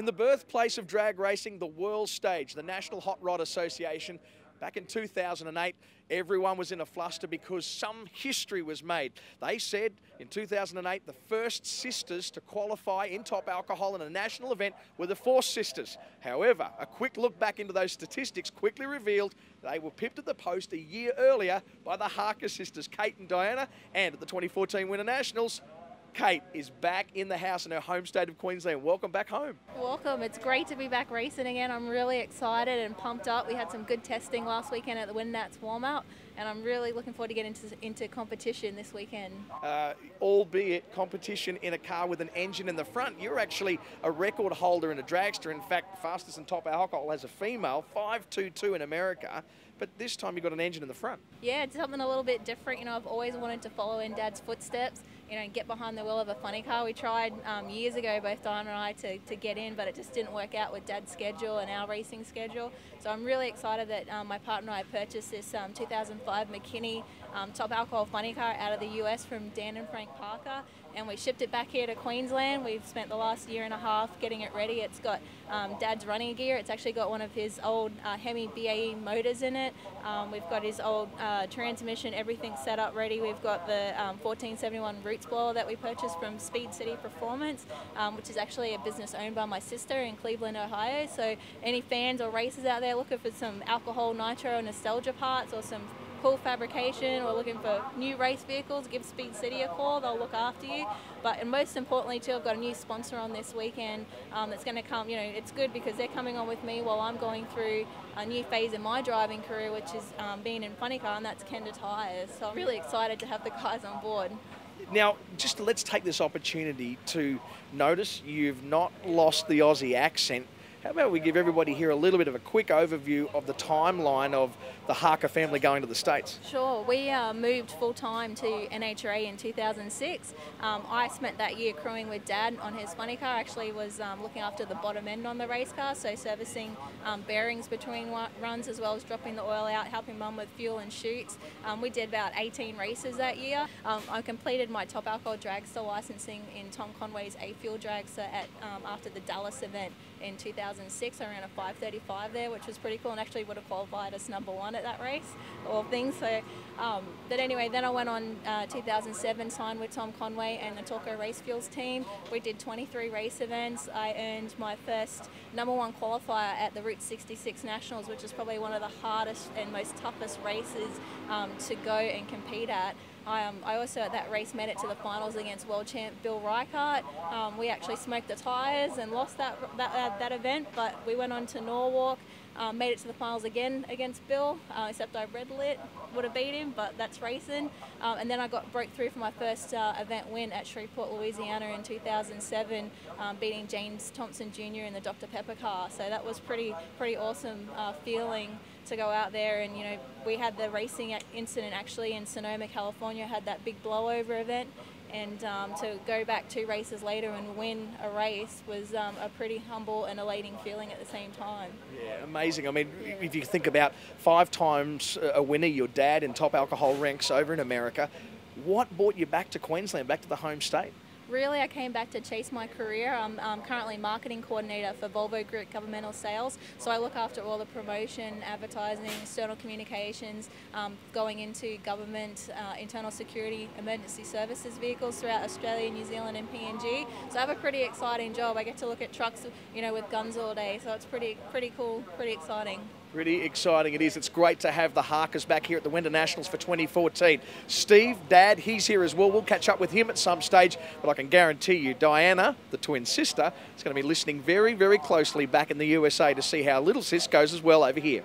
In the birthplace of drag racing, the world stage, the National Hot Rod Association, back in 2008, everyone was in a fluster because some history was made. They said in 2008, the first sisters to qualify in top alcohol in a national event were the Fuchs sisters. However, a quick look back into those statistics quickly revealed they were pipped at the post a year earlier by the Harker sisters, Kate and Diana, and at the 2014 Winternationals, Kate is back in the house in her home state of Queensland. Welcome back home. Welcome. It's great to be back racing again. I'm really excited and pumped up. We had some good testing last weekend at the Winternationals warm-up, and I'm really looking forward to getting into competition this weekend. Albeit competition in a car with an engine in the front. You're actually a record holder in a dragster. In fact, fastest in top alcohol as a female, 5.22 in America. But this time you got an engine in the front. Yeah, it's something a little bit different. You know, I've always wanted to follow in Dad's footsteps, you know, and get behind the wheel of a funny car. We tried years ago, both Diana and I, to get in, but it just didn't work out with Dad's schedule and our racing schedule. So I'm really excited that my partner and I purchased this 2005 McKinney top alcohol funny car out of the US from Dan and Frank Parker, and we shipped it back here to Queensland. We've spent the last year and a half getting it ready. It's got Dad's running gear. It's actually got one of his old Hemi BAE motors in it. We've got his old transmission, everything set up ready. We've got the 1471 roots blower that we purchased from Speed City Performance, which is actually a business owned by my sister in Cleveland, Ohio. So any fans or racers out there looking for some alcohol, nitro, nostalgia parts, or some cool fabrication, or looking for new race vehicles, give Speed City a call. They'll look after you. But most importantly too, I've got a new sponsor on this weekend that's going to come. You know, it's good because they're coming on with me while I'm going through a new phase in my driving career, which is being in funny car, and that's Kenda Tyres. So I'm really excited to have the guys on board. Now, just let's take this opportunity to notice you've not lost the Aussie accent. How about we give everybody here a little bit of a quick overview of the timeline of the Harker family going to the States? Sure. We moved full-time to NHRA in 2006. I spent that year crewing with Dad on his funny car. Actually was looking after the bottom end on the race car, so servicing bearings between runs as well as dropping the oil out, helping Mum with fuel and chutes. We did about 18 races that year. I completed my top alcohol dragster licensing in Tom Conway's A-Fuel dragster after the Dallas event in 2006. I ran a 5:35 there, which was pretty cool, and actually would have qualified as #1 at that race, all things. So, but anyway, then I went on 2007, signed with Tom Conway and the Torco Race Fuels team. We did 23 race events. I earned my first #1 qualifier at the Route 66 Nationals, which is probably one of the hardest and most toughest races to go and compete at. I also at that race made it to the finals against world champ Bill Reichart. We actually smoked the tyres and lost that event, but we went on to Norwalk, made it to the finals again against Bill, except I red lit, would have beat him, but that's racing. And then I broke through for my first event win at Shreveport, Louisiana in 2007, beating James Thompson Jr. in the Dr. Pepper car. So that was pretty awesome feeling to go out there. And you know, we had the racing incident actually in Sonoma, California, had that big blowover event, and to go back 2 races later and win a race was a pretty humble and elating feeling at the same time. Yeah, amazing. I mean, if you think about 5 times a winner, your dad in top alcohol ranks over in America, what brought you back to Queensland, back to the home state? Really, I came back to chase my career. I'm currently marketing coordinator for Volvo Group Governmental Sales, so I look after all the promotion, advertising, external communications, going into government, internal security, emergency services vehicles throughout Australia, New Zealand and PNG. So I have a pretty exciting job. I get to look at trucks, you know, with guns all day, so it's pretty cool, pretty exciting. Pretty exciting it is. It's great to have the Harkers back here at the Winternationals for 2014. Steve, Dad, he's here as well. We'll catch up with him at some stage, but I can guarantee you Diana, the twin sister, is going to be listening very, very closely back in the USA to see how little sis goes as well over here.